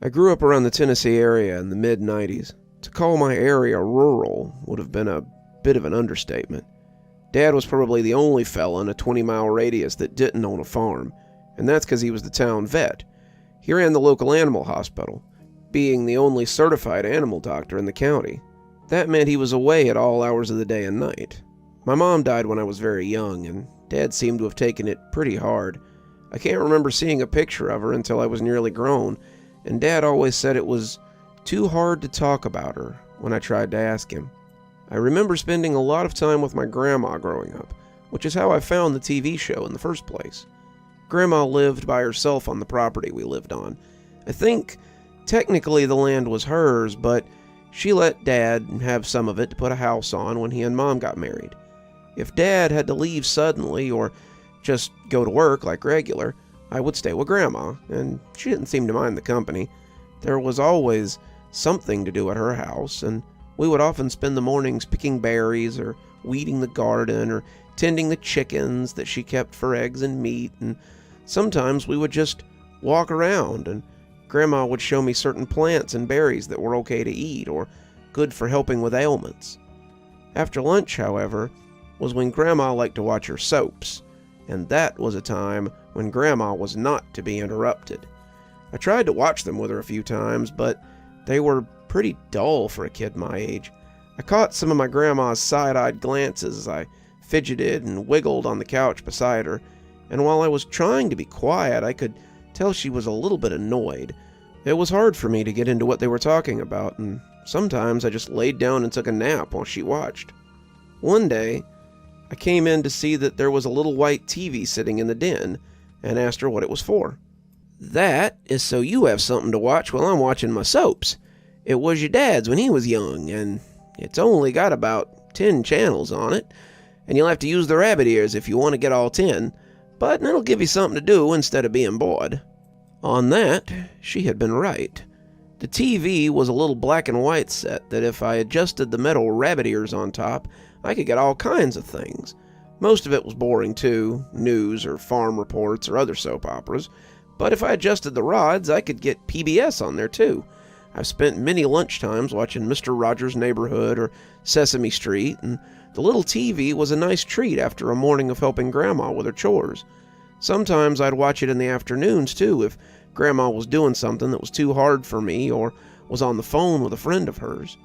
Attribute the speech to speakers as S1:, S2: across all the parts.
S1: I grew up around the Tennessee area in the mid-90s. To call my area rural would have been a bit of an understatement. Dad was probably the only fella in a 20-mile radius that didn't own a farm, and that's because he was the town vet. He ran the local animal hospital, being the only certified animal doctor in the county. That meant he was away at all hours of the day and night. My mom died when I was very young, and Dad seemed to have taken it pretty hard. I can't remember seeing a picture of her until I was nearly grown, and Dad always said it was too hard to talk about her when I tried to ask him. I remember spending a lot of time with my grandma growing up, which is how I found the TV show in the first place. Grandma lived by herself on the property we lived on. I think technically the land was hers, but she let Dad have some of it to put a house on when he and Mom got married. If Dad had to leave suddenly or just go to work like regular, I would stay with Grandma, and she didn't seem to mind the company. There was always something to do at her house, and we would often spend the mornings picking berries or weeding the garden or tending the chickens that she kept for eggs and meat, and sometimes we would just walk around, and Grandma would show me certain plants and berries that were okay to eat or good for helping with ailments. After lunch, however, was when Grandma liked to watch her soaps, and that was a time when Grandma was not to be interrupted. I tried to watch them with her a few times, but they were pretty dull for a kid my age. I caught some of my grandma's side-eyed glances as I fidgeted and wiggled on the couch beside her, and while I was trying to be quiet, I could tell she was a little bit annoyed. It was hard for me to get into what they were talking about, and sometimes I just laid down and took a nap while she watched. One day, I came in to see that there was a little white TV sitting in the den, and asked her what it was for. "That is so you have something to watch while I'm watching my soaps. It was your dad's when he was young, and it's only got about 10 channels on it, and you'll have to use the rabbit ears if you want to get all 10, but it'll give you something to do instead of being bored." On that, she had been right. The TV was a little black and white set that if I adjusted the metal rabbit ears on top, I could get all kinds of things. Most of it was boring too, news or farm reports or other soap operas, but if I adjusted the rods, I could get PBS on there too. I've spent many lunchtimes watching Mr. Rogers' Neighborhood or Sesame Street, and the little TV was a nice treat after a morning of helping Grandma with her chores. Sometimes I'd watch it in the afternoons too if Grandma was doing something that was too hard for me or was on the phone with a friend of hers.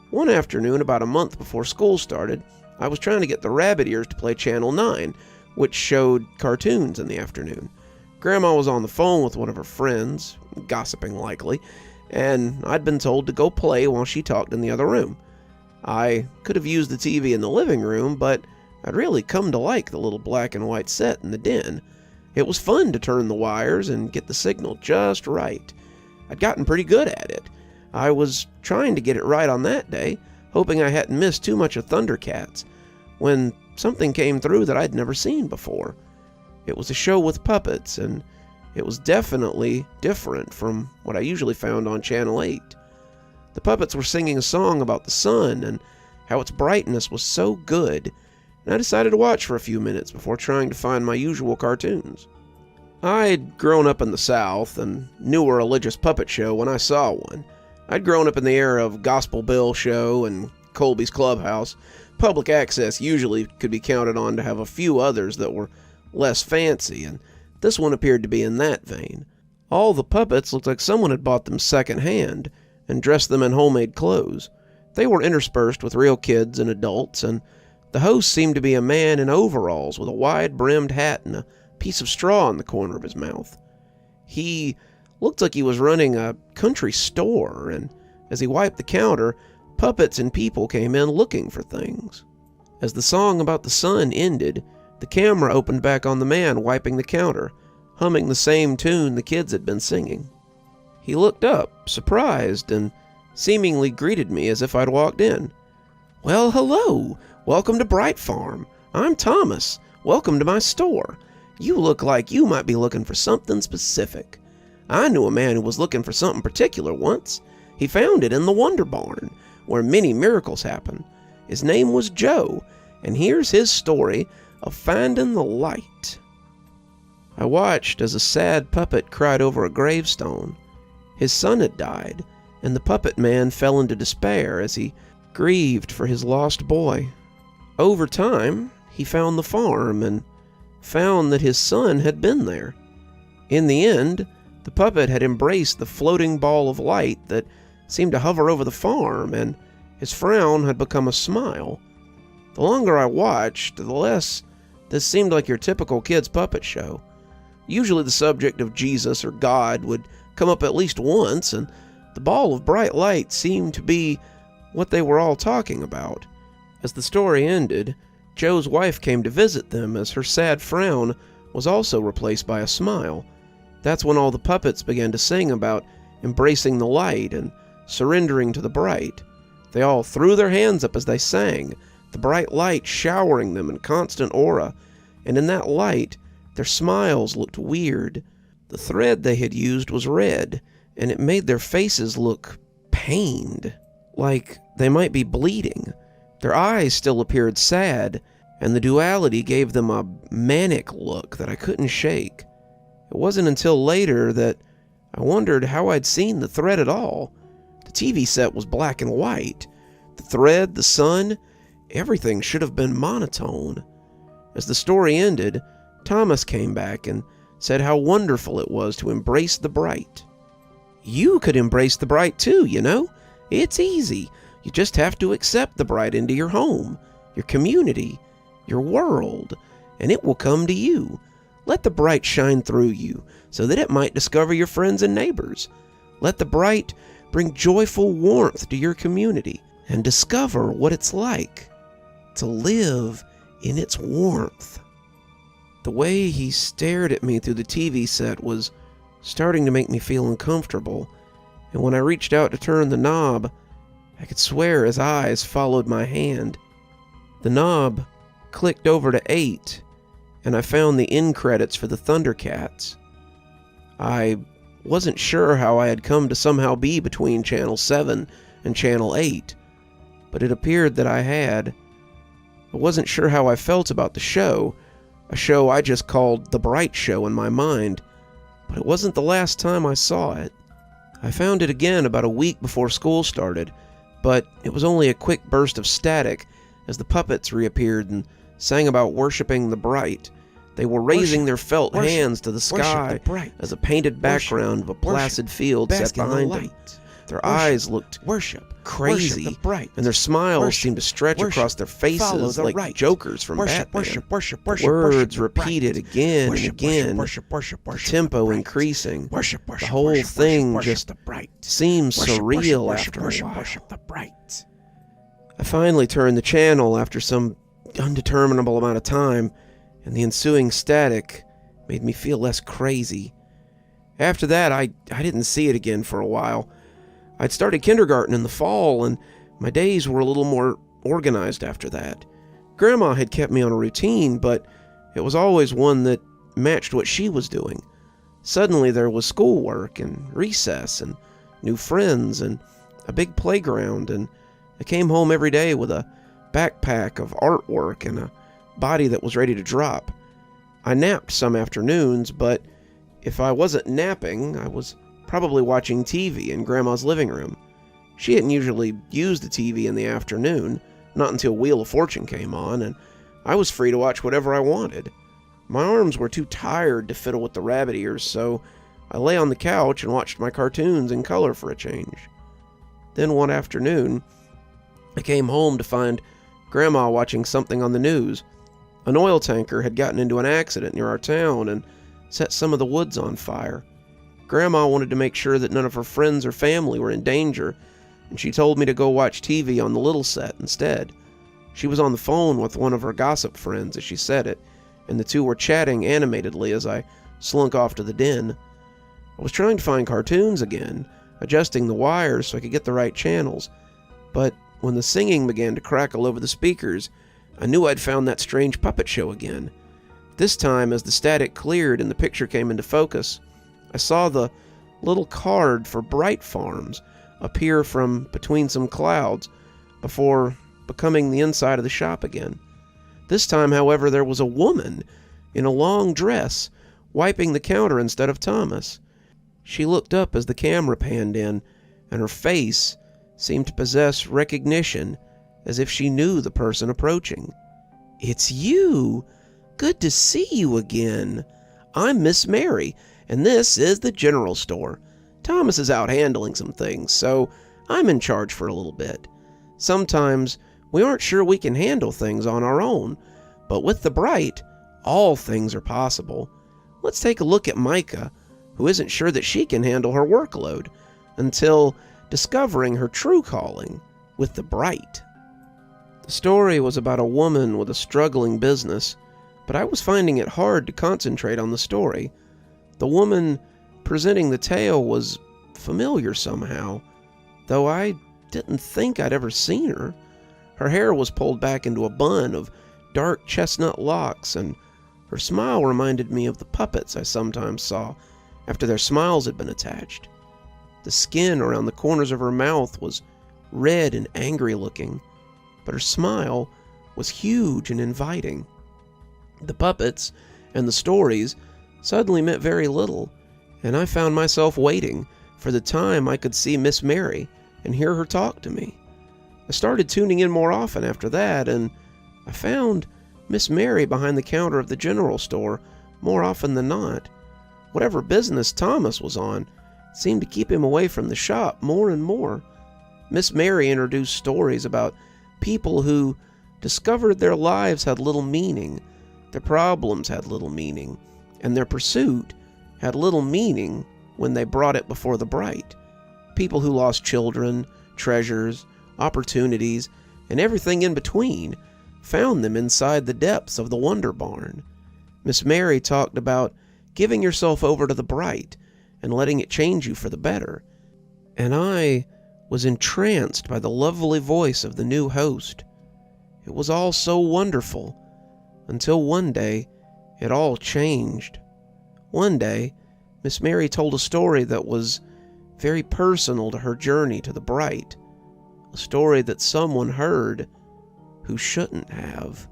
S1: One afternoon, about a month before school started, I was trying to get the rabbit ears to play Channel 9, which showed cartoons in the afternoon. Grandma was on the phone with one of her friends, gossiping likely, and I'd been told to go play while she talked in the other room. I could have used the TV in the living room, but I'd really come to like the little black and white set in the den. It was fun to turn the wires and get the signal just right. I'd gotten pretty good at it. I was trying to get it right on that day, hoping I hadn't missed too much of Thundercats, when something came through that I'd never seen before. It was a show with puppets, and it was definitely different from what I usually found on Channel 8. The puppets were singing a song about the sun and how its brightness was so good, and I decided to watch for a few minutes before trying to find my usual cartoons. I'd grown up in the South and knew a religious puppet show when I saw one. I'd grown up in the era of Gospel Bill Show and Colby's Clubhouse. Public access usually could be counted on to have a few others that were less fancy, and this one appeared to be in that vein. All the puppets looked like someone had bought them second-hand and dressed them in homemade clothes. They were interspersed with real kids and adults, and the host seemed to be a man in overalls with a wide-brimmed hat and a piece of straw in the corner of his mouth. He looked like he was running a country store, and as he wiped the counter, puppets and people came in looking for things. As the song about the sun ended, the camera opened back on the man wiping the counter, humming the same tune the kids had been singing. He looked up, surprised, and seemingly greeted me as if I'd walked in. "Well, hello! Welcome to Bright Farm. I'm Thomas. Welcome to my store. You look like you might be looking for something specific. I knew a man who was looking for something particular once. He found it in the Wonder Barn, where many miracles happen. His name was Joe, and here's his story of finding the light." I watched as a sad puppet cried over a gravestone. His son had died, and the puppet man fell into despair as he grieved for his lost boy. Over time, he found the farm and found that his son had been there. In the end, the puppet had embraced the floating ball of light that seemed to hover over the farm, and his frown had become a smile. The longer I watched, the less this seemed like your typical kid's puppet show. Usually the subject of Jesus or God would come up at least once, and the ball of bright light seemed to be what they were all talking about. As the story ended, Joe's wife came to visit them as her sad frown was also replaced by a smile. That's when all the puppets began to sing about embracing the light and surrendering to the bright. They all threw their hands up as they sang, the bright light showering them in constant aura, and in that light, their smiles looked weird. The thread they had used was red, and it made their faces look pained, like they might be bleeding. Their eyes still appeared sad, and the duality gave them a manic look that I couldn't shake. It wasn't until later that I wondered how I'd seen the thread at all. The TV set was black and white. The thread, the sun, everything should have been monotone. As the story ended, Thomas came back and said how wonderful it was to embrace the bright. You could embrace the bright too, you know? It's easy. You just have to accept the bright into your home, your community, your world, and it will come to you. Let the bright shine through you so that it might discover your friends and neighbors. Let the bright bring joyful warmth to your community and discover what it's like to live in its warmth. The way he stared at me through the TV set was starting to make me feel uncomfortable, and when I reached out to turn the knob, I could swear his eyes followed my hand. The knob clicked over to 8, and I found the end credits for the Thundercats. I wasn't sure how I had come to somehow be between Channel 7 and Channel 8, but it appeared that I had. I wasn't sure how I felt about the show, a show I just called The Bright Show in my mind, but it wasn't the last time I saw it. I found it again about a week before school started, but it was only a quick burst of static as the puppets reappeared and sang about worshiping the bright. They were raising their felt hands to the sky as a painted background of a placid field set behind them. Their eyes looked crazy, and their smiles seemed to stretch across their faces like jokers from Batman. Words repeated again and again, the tempo increasing. The whole thing just seemed surreal after a while. I finally turned the channel after some undeterminable amount of time, and the ensuing static made me feel less crazy. After that, I didn't see it again for a while. I'd started kindergarten in the fall, and my days were a little more organized after that. Grandma had kept me on a routine, but it was always one that matched what she was doing. Suddenly there was schoolwork and recess and new friends and a big playground, and I came home every day with a backpack of artwork and a body that was ready to drop. I napped some afternoons, but if I wasn't napping, I was probably watching TV in Grandma's living room. She hadn't usually used the TV in the afternoon, not until Wheel of Fortune came on, and I was free to watch whatever I wanted. My arms were too tired to fiddle with the rabbit ears, so I lay on the couch and watched my cartoons in color for a change. Then one afternoon, I came home to find Grandma watching something on the news. An oil tanker had gotten into an accident near our town and set some of the woods on fire. Grandma wanted to make sure that none of her friends or family were in danger, and she told me to go watch TV on the little set instead. She was on the phone with one of her gossip friends as she said it, and the two were chatting animatedly as I slunk off to the den. I was trying to find cartoons again, adjusting the wires so I could get the right channels, but when the singing began to crackle over the speakers, I knew I'd found that strange puppet show again. This time, as the static cleared and the picture came into focus, I saw the little card for Bright Farms appear from between some clouds before becoming the inside of the shop again. This time, however, there was a woman in a long dress wiping the counter instead of Thomas. She looked up as the camera panned in, and her face seemed to possess recognition, as if she knew the person approaching. "It's you! Good to see you again. I'm Miss Mary, and this is the general store. Thomas is out handling some things, so I'm in charge for a little bit. Sometimes we aren't sure we can handle things on our own, but with the Bright, all things are possible. Let's take a look at Micah, who isn't sure that she can handle her workload, until discovering her true calling with the Bright." The story was about a woman with a struggling business, but I was finding it hard to concentrate on the story. The woman presenting the tale was familiar somehow, though I didn't think I'd ever seen her. Her hair was pulled back into a bun of dark chestnut locks, and her smile reminded me of the puppets I sometimes saw after their smiles had been attached. The skin around the corners of her mouth was red and angry looking, but her smile was huge and inviting. The puppets and the stories suddenly meant very little, and I found myself waiting for the time I could see Miss Mary and hear her talk to me. I started tuning in more often after that, and I found Miss Mary behind the counter of the general store more often than not. Whatever business Thomas was on seemed to keep him away from the shop more and more. Miss Mary introduced stories about people who discovered their lives had little meaning, their problems had little meaning, and their pursuit had little meaning when they brought it before the Bright. People who lost children, treasures, opportunities, and everything in between found them inside the depths of the Wonder Barn. Miss Mary talked about giving yourself over to the Bright and letting it change you for the better, and I was entranced by the lovely voice of the new host. It was all so wonderful, until one day it all changed. One day, Miss Mary told a story that was very personal to her journey to the Bright, a story that someone heard who shouldn't have.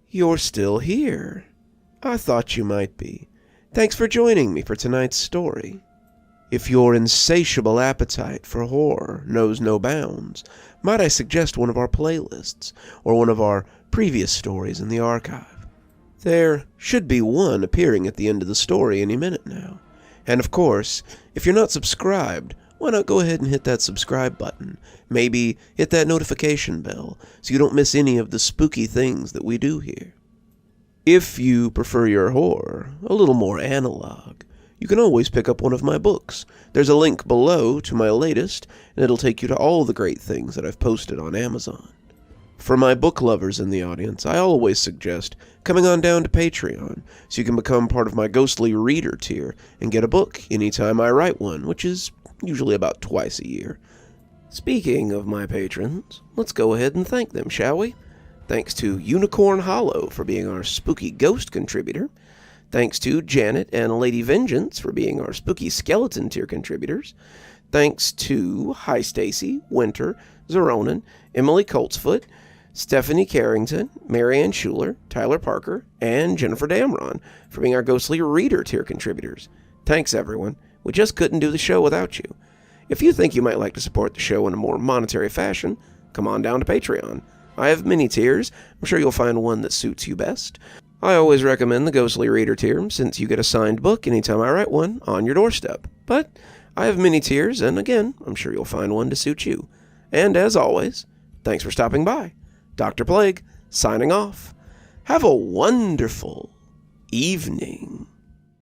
S1: You're still here. I thought you might be. Thanks for joining me for tonight's story. If your insatiable appetite for horror knows no bounds, might I suggest one of our playlists, or one of our previous stories in the archive? There should be one appearing at the end of the story any minute now. And of course, if you're not subscribed, why not go ahead and hit that subscribe button? Maybe hit that notification bell so you don't miss any of the spooky things that we do here. If you prefer your horror a little more analog, you can always pick up one of my books. There's a link below to my latest, and it'll take you to all the great things that I've posted on Amazon. For my book lovers in the audience, I always suggest coming on down to Patreon so you can become part of my ghostly reader tier and get a book anytime I write one, which is usually about twice a year. Speaking of my patrons, let's go ahead and thank them, shall we? Thanks to Unicorn Hollow for being our spooky ghost contributor. Thanks to Janet and Lady Vengeance for being our spooky skeleton tier contributors. Thanks to Hi Stacy, Winter, Xaronan, Emily Coltsfoot, Stephanie Carrington, Marianne Schuler, Tyler Parker, and Jennifer Damron for being our ghostly reader tier contributors. Thanks, everyone. We just couldn't do the show without you. If you think you might like to support the show in a more monetary fashion, come on down to Patreon. I have many tiers. I'm sure you'll find one that suits you best. I always recommend the Ghostly Reader tier, since you get a signed book anytime I write one on your doorstep. But I have many tiers, and again, I'm sure you'll find one to suit you. And as always, thanks for stopping by. Dr. Plague, signing off. Have a wonderful evening.